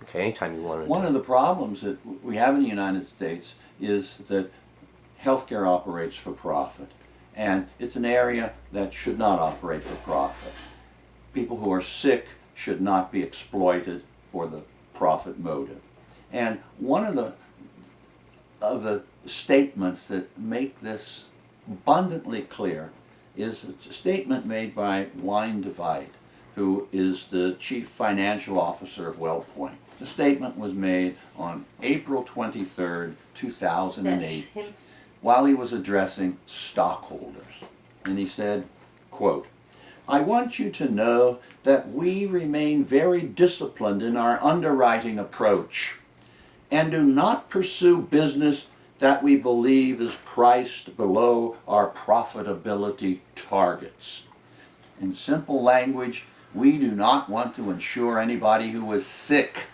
Okay, anytime you want to. One of the problems that we have in the United States is that healthcare operates for profit. And it's an area that should not operate for profit. People who are sick should not be exploited for the profit motive. And one of the statements that make this abundantly clear is a statement made by Line Divide, who is the chief financial officer of WellPoint. The statement was made on April 23rd, 2008, while he was addressing stockholders. And he said, quote, "I want you to know that we remain very disciplined in our underwriting approach and do not pursue business that we believe is priced below our profitability targets. In simple language, we do not want to insure anybody who is sick.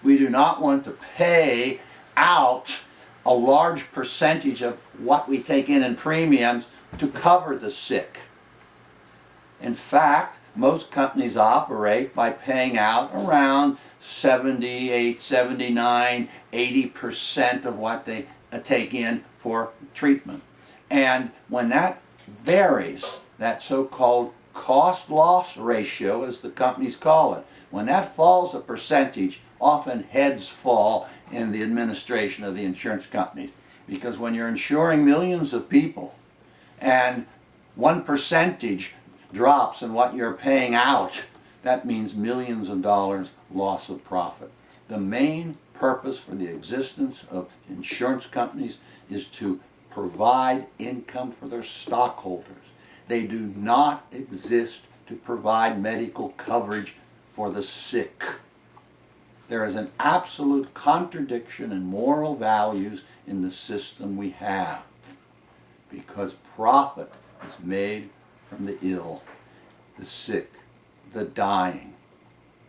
We do not want to pay out a large percentage of what we take in premiums to cover the sick. In fact, most companies operate by paying out around 78, 79, 80% of what they take in for treatment. And when that varies, that so-called cost-loss ratio, as the companies call it, when that falls a percentage, often heads fall in the administration of the insurance companies. Because when you're insuring millions of people and one percentage drops in what you're paying out, that means millions of dollars loss of profit. The main purpose for the existence of insurance companies is to provide income for their stockholders. They do not exist to provide medical coverage for the sick. There is an absolute contradiction in moral values in the system we have, because profit is made from the ill, the sick, the dying,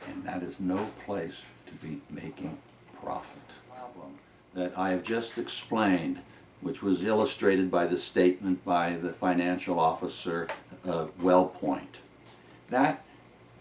and that is no place to be making profit. The problem that I have just explained, which was illustrated by the statement by the financial officer of WellPoint, that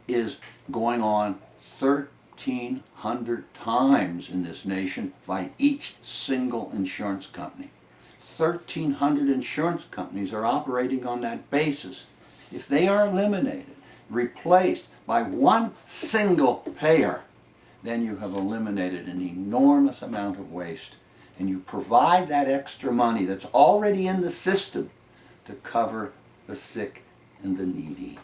is going on 1,300 times in this nation by each single insurance company. 1,300 insurance companies are operating on that basis. If they are eliminated, replaced by one single payer, then you have eliminated an enormous amount of waste, and you provide that extra money that's already in the system to cover the sick and the needy.